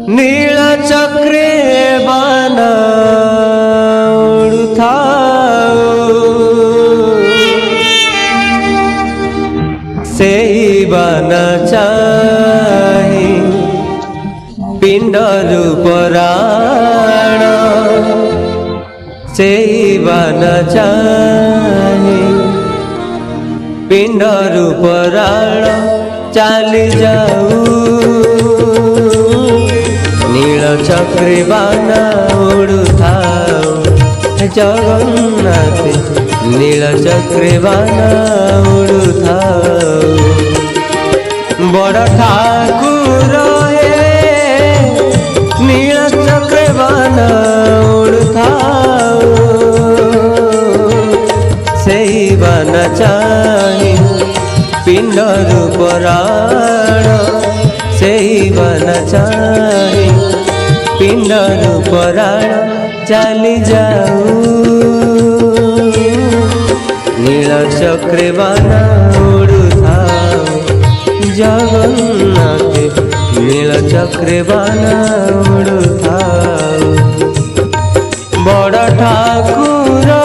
नील चक्रे बाण उड़ुथाओ सेई बाण चाहि पिंडरु पराण सेई बाण चाहि पिंडरु पराण चाली जाऊ नील चक्री बाण उड़ुथाओ जगन्नाथ नील चक्री बाण उड़ुथाओ बड़ ठाकुर हे नील चक्री बाण उड़ुथाओ सेई बाण चाहि पिंडरु पराण सेई बाण चाहि पिंडरु पराण चाली जाऊ नील चक्रे बाण उड़ुथाओ जगन्नाथ नील चक्रे बाण उड़ुथाओ बड़ ठाकुर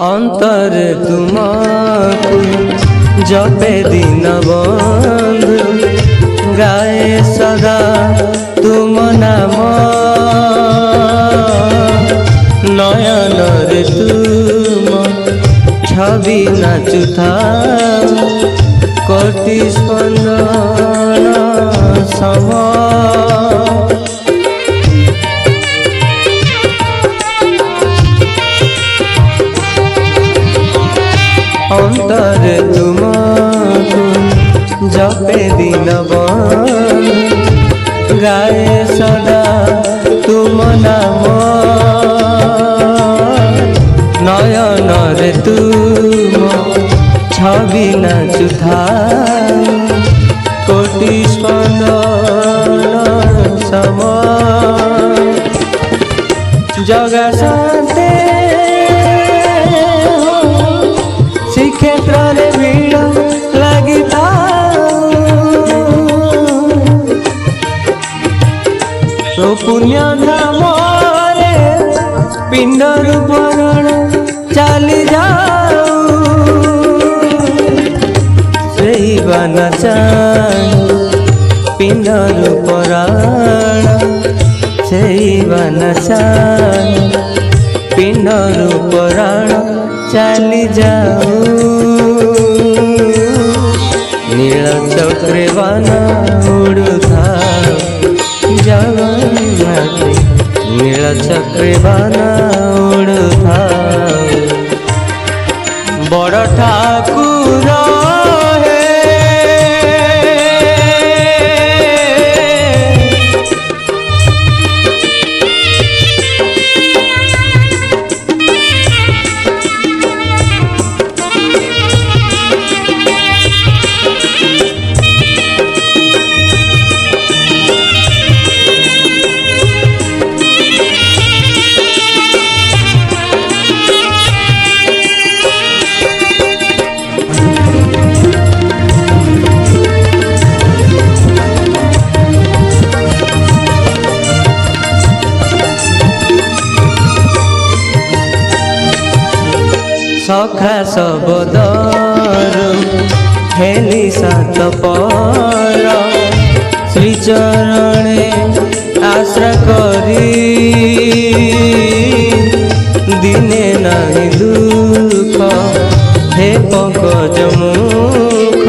अंतर तुमको जपे दिन बंधु गाए सदा तुम नाम नयन रे तुम छवि नाचुथा कोटि स्पंदन सम अंतर तुमको जपे दिन बंधु गाए सदा तुम नाम नयन रे तुम छवि नाचुथा कोटि स्पंदन सम जगा शांति श्रीक्षेत्र रे भीड़ लगी तो पुण्य धाम रे पिंडरु पराण चाली जाऊ सेई बाण चाहि पिंडरु पराण सेई बाण चाहि पिंडरु पराण चाली जाऊ नील चक्रे बाण उड़ुथाओ जगन्नाथ नील चक्रे बाण उड़ुथाओ बड़ ठाकुर हे सखा सबदर हेली सात पर श्रीचरणे आश्रा करी दिने नहीं दुख हे पंकज मुख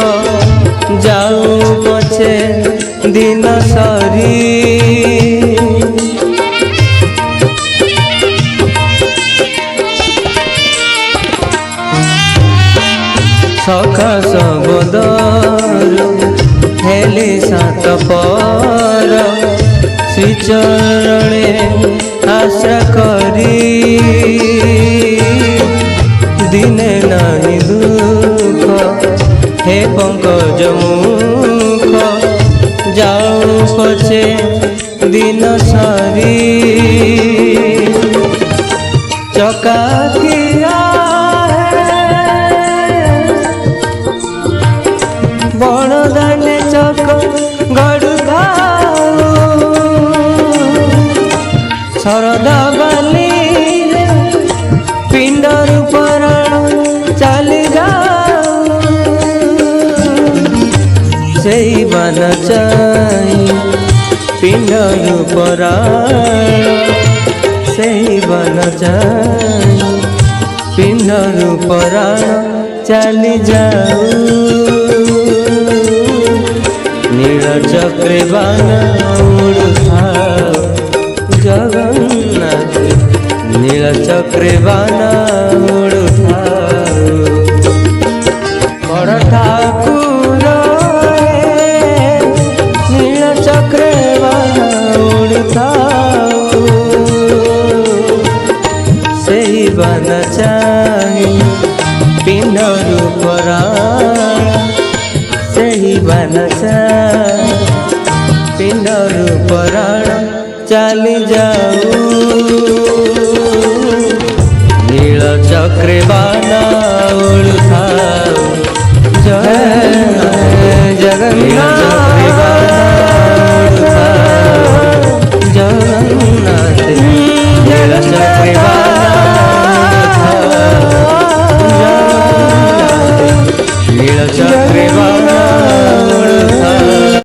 जाऊ पछे दिन सरी सखा सबदर हेली सात पर श्रीचरणे आशा करी दिने नहीं दुख हे पंकज मुख जाऊं पछे दिन सारी चकाकिया बड़दाने चक गड़ुधा शरद बाली पिंडर पराण चली जाऊ से बन चाई पिंडर पराण से बन चाई पिंडर पराण चली जाऊ नील चक्रे बाना उड़ुथाओ जगन्नाथ नील चक्रे बाना उड़ुथाओ बड़ ठाकुर नील चक्रे बाना उड़ुथाओ सही बाना चाही पिंडर पराण सही बनसा पिंडर पराण चली जाऊ नील चक्रे बाना